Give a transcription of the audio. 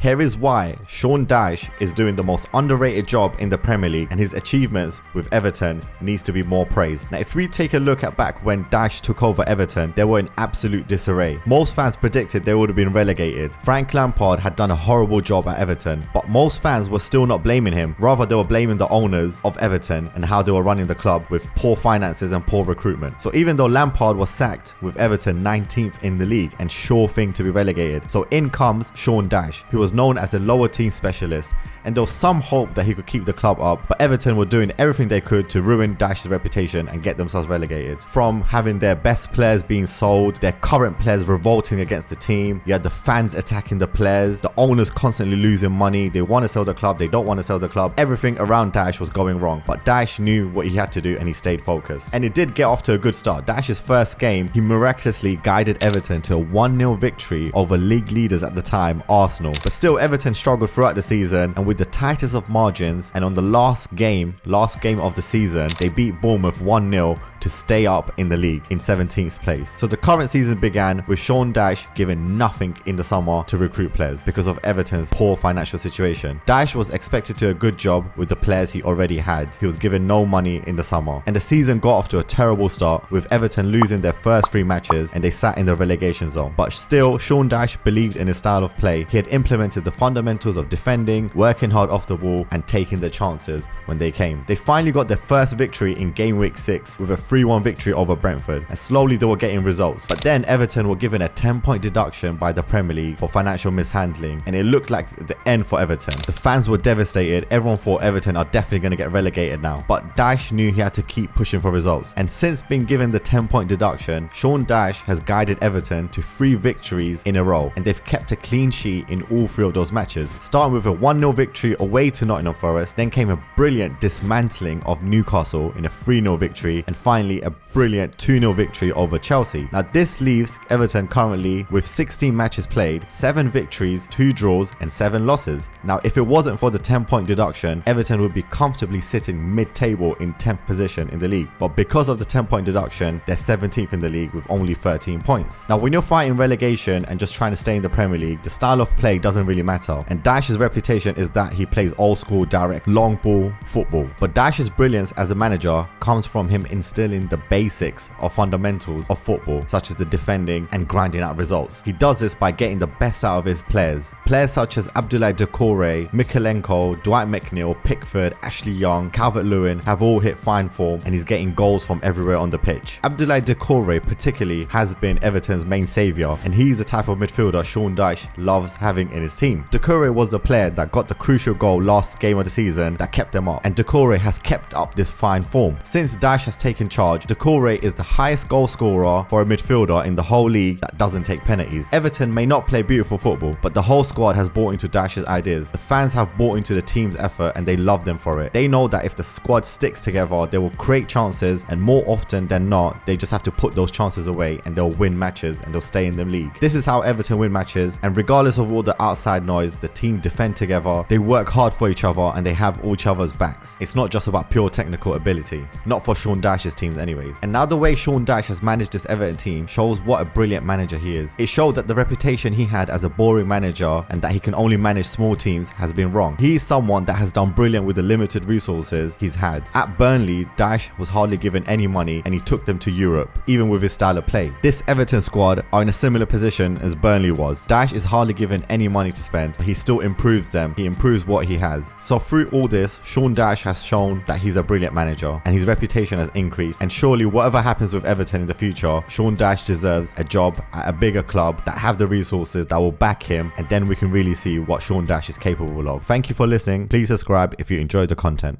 Here is why Sean Dyche is doing the most underrated job in the Premier League, and his achievements with Everton needs to be more praised. Now, if we take a look at back when Dyche took over Everton, they were in absolute disarray. Most fans predicted they would have been relegated. Frank Lampard had done a horrible job at Everton, but most fans were still not blaming him. Rather, they were blaming the owners of Everton and how they were running the club with poor finances and poor recruitment. So even though Lampard was sacked with Everton 19th in the league and sure thing to be relegated, so in comes Sean Dyche, who was known as a lower team specialist, and there was some hope that he could keep the club up, but Everton were doing everything they could to ruin Dyche's reputation and get themselves relegated. From having their best players being sold, their current players revolting against the team, you had the fans attacking the players, the owners constantly losing money, they want to sell the club, they don't want to sell the club, everything around Dyche was going wrong, but Dyche knew what he had to do and he stayed focused. And it did get off to a good start. Dyche's first game, he miraculously guided Everton to a 1-0 victory over league leaders at the time, Arsenal. But still, Everton struggled throughout the season, and with the tightest of margins, and on the last game of the season, they beat Bournemouth 1-0 to stay up in the league in 17th place. So the current season began with Sean Dyche giving nothing in the summer to recruit players because of Everton's poor financial situation. Dyche was expected to do a good job with the players he already had. He was given no money in the summer, and the season got off to a terrible start with Everton losing their first 3 matches and they sat in the relegation zone. But still, Sean Dyche believed in his style of play. He had implemented the fundamentals of defending, working hard off the ball and taking the chances when they came. They finally got their first victory in game week 6 with a 3-1 victory over Brentford, and slowly they were getting results. But then Everton were given a 10-point deduction by the Premier League for financial mishandling, and it looked like the end for Everton. The fans were devastated. Everyone thought Everton are definitely going to get relegated now, but Dyche knew he had to keep pushing for results, and since being given the 10-point deduction, Sean Dyche has guided Everton to 3 victories in a row, and they've kept a clean sheet in all 3 of those matches, starting with a 1-0 victory away to Nottingham Forest, then came a brilliant dismantling of Newcastle in a 3-0 victory, and finally a brilliant 2-0 victory over Chelsea. Now this leaves Everton currently with 16 matches played, 7 victories, 2 draws and 7 losses. Now if it wasn't for the 10-point deduction, Everton would be comfortably sitting mid-table in 10th position in the league, but because of the 10-point deduction, they're 17th in the league with only 13 points. Now when you're fighting relegation and just trying to stay in the Premier League, the style of play doesn't really matter, and Dyche's reputation is that he plays old school, direct, long ball football. But Dyche's brilliance as a manager comes from him instilling the basics or fundamentals of football, such as the defending and grinding out results. He does this by getting the best out of his players. Players such as Abdoulaye Doucouré, Mikalenko, Dwight McNeil, Pickford, Ashley Young, Calvert-Lewin have all hit fine form, and he's getting goals from everywhere on the pitch. Abdoulaye Doucouré particularly has been Everton's main saviour, and he's the type of midfielder Sean Dyche loves having in his team. Doucouré was the player that got the crucial goal last game of the season that kept them up, and Doucouré has kept up this fine form. Since Dyche has taken charge, Doucouré is the highest goal scorer for a midfielder in the whole league that doesn't take penalties. Everton may not play beautiful football, but the whole squad has bought into Dyche's ideas. The fans have bought into the team's effort and they love them for it. They know that if the squad sticks together, they will create chances, and more often than not, they just have to put those chances away and they'll win matches and they'll stay in the league. This is how Everton win matches, and regardless of all the outside noise, the team defend together, they work hard for each other, and they have each other's backs. It's not just about pure technical ability. Not for Sean Dyche's teams anyways. And now the way Sean Dyche has managed this Everton team shows what a brilliant manager he is. It showed that the reputation he had as a boring manager and that he can only manage small teams has been wrong. He is someone that has done brilliant with the limited resources he's had. At Burnley, Dyche was hardly given any money and he took them to Europe, even with his style of play. This Everton squad are in a similar position as Burnley was. Dyche is hardly given any money to spend, but he still improves them. He improves what he has. So through all this, Sean Dyche has shown that he's a brilliant manager and his reputation has increased, and surely whatever happens with Everton in the future, Sean Dyche deserves a job at a bigger club that have the resources that will back him, and then we can really see what Sean Dyche is capable of. Thank you for listening. Please subscribe if you enjoyed the content.